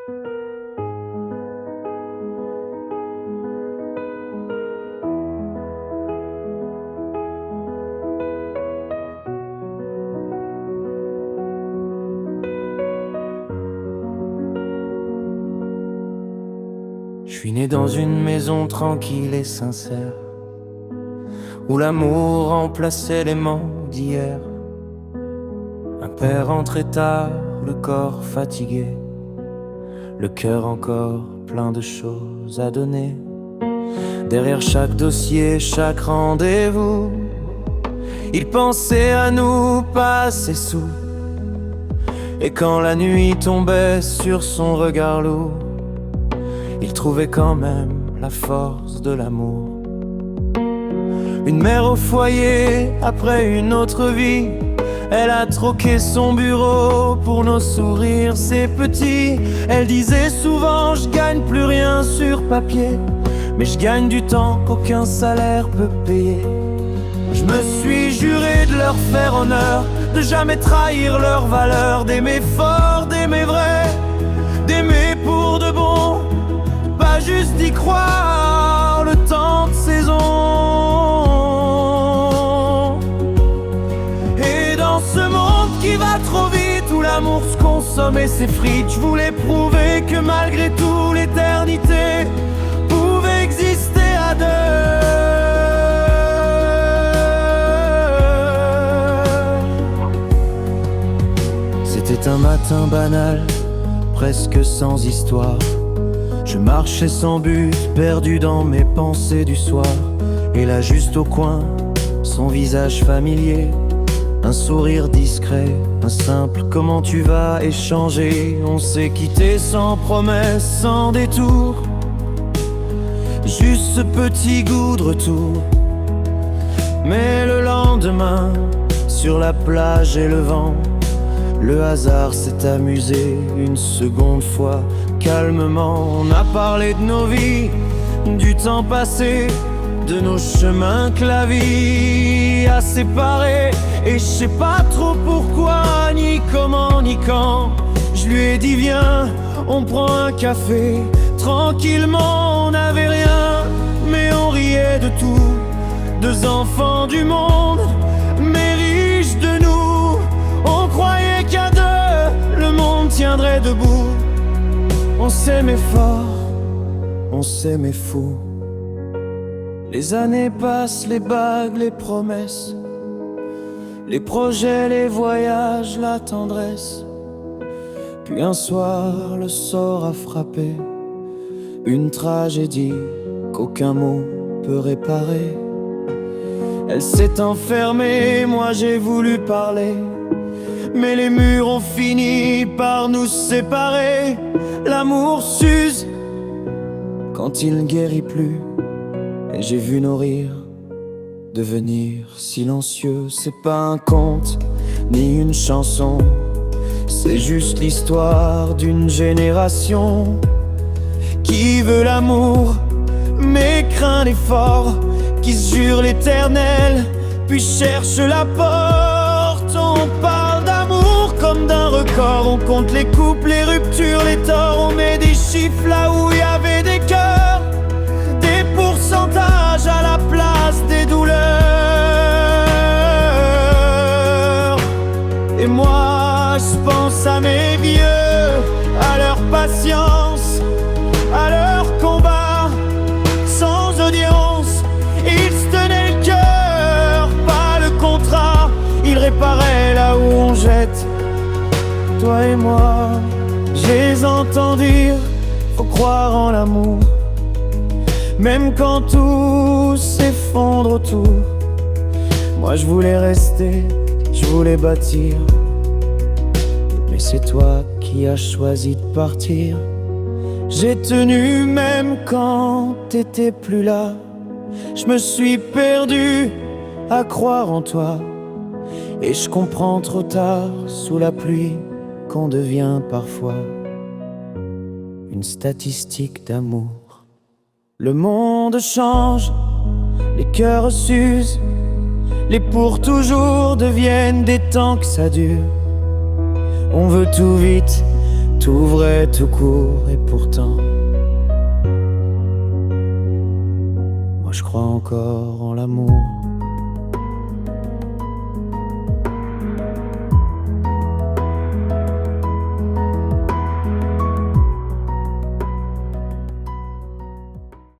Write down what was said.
Je suis né dans une maison tranquille et sincère, où l'amour remplaçait les manques d'hier. Un père entré tard, le corps fatigué, le cœur encore plein de choses à donner. Derrière chaque dossier, chaque rendez-vous, il pensait à nous, pas à ses sous. Et quand la nuit tombait sur son regard lourd, il trouvait quand même la force de l'amour. Une mère au foyer après une autre vie, elle a troqué son bureau pour nos sourires, ses petits. Elle disait souvent, je gagne plus rien sur papier, mais je gagne du temps qu'aucun salaire peut payer. Je me suis juré de leur faire honneur, de jamais trahir leurs valeurs, d'aimer fort, d'aimer vrai, d'aimer pour de bon, pas juste d'y croire le temps de saison. Et dans ce monde qui va trop vite, où l'amour se consomme et s'effrite, je voulais prouver que malgré tout l'éternité pouvait exister à deux. C'était un matin banal, presque sans histoire. Je marchais sans but, perdu dans mes pensées du soir. Et là juste au coin, son visage familier, un sourire discret, un simple comment tu vas échanger. On s'est quitté sans promesse, sans détour, juste ce petit goût de retour. Mais le lendemain, sur la plage et le vent, le hasard s'est amusé une seconde fois. Calmement, on a parlé de nos vies, du temps passé, de nos chemins que la vie a séparés. Et je sais pas trop pourquoi, ni comment, ni quand, je lui ai dit viens, on prend un café. Tranquillement, on n'avait rien, mais on riait de tout. Deux enfants du monde, mais riches de nous. On croyait qu'à deux, le monde tiendrait debout. On s'aimait fort, on s'aimait fou. Les années passent, les bagues, les promesses, les projets, les voyages, la tendresse. Puis un soir, le sort a frappé, une tragédie qu'aucun mot peut réparer. Elle s'est enfermée, moi j'ai voulu parler, mais les murs ont fini par nous séparer. L'amour s'use quand il ne guérit plus, et j'ai vu nos rires devenir silencieux. C'est pas un conte, ni une chanson, c'est juste l'histoire d'une génération qui veut l'amour, mais craint l'effort, qui se jure l'éternel, puis cherche la porte. On parle d'amour comme d'un record, on compte les couples, les ruptures, les torts. On met des chiffres là où il y avait des cœurs, des pourcentages à la place des douleurs. Et moi je pense à mes vieux, à leur patience, à leur combat sans audience. Ils se tenaient le cœur, pas le contrat. Ils réparaient là où on jette. Toi et moi, j'ai entendu dire, faut croire en l'amour, même quand tout s'effondre autour. Moi je voulais rester, je voulais bâtir, mais c'est toi qui as choisi de partir. J'ai tenu même quand t'étais plus là. Je me suis perdu à croire en toi, et je comprends trop tard sous la pluie qu'on devient parfois une statistique d'amour. Le monde change, les cœurs s'usent, les pour toujours deviennent des temps que ça dure. On veut tout vite, tout vrai, tout court, et pourtant moi je crois encore en l'amour.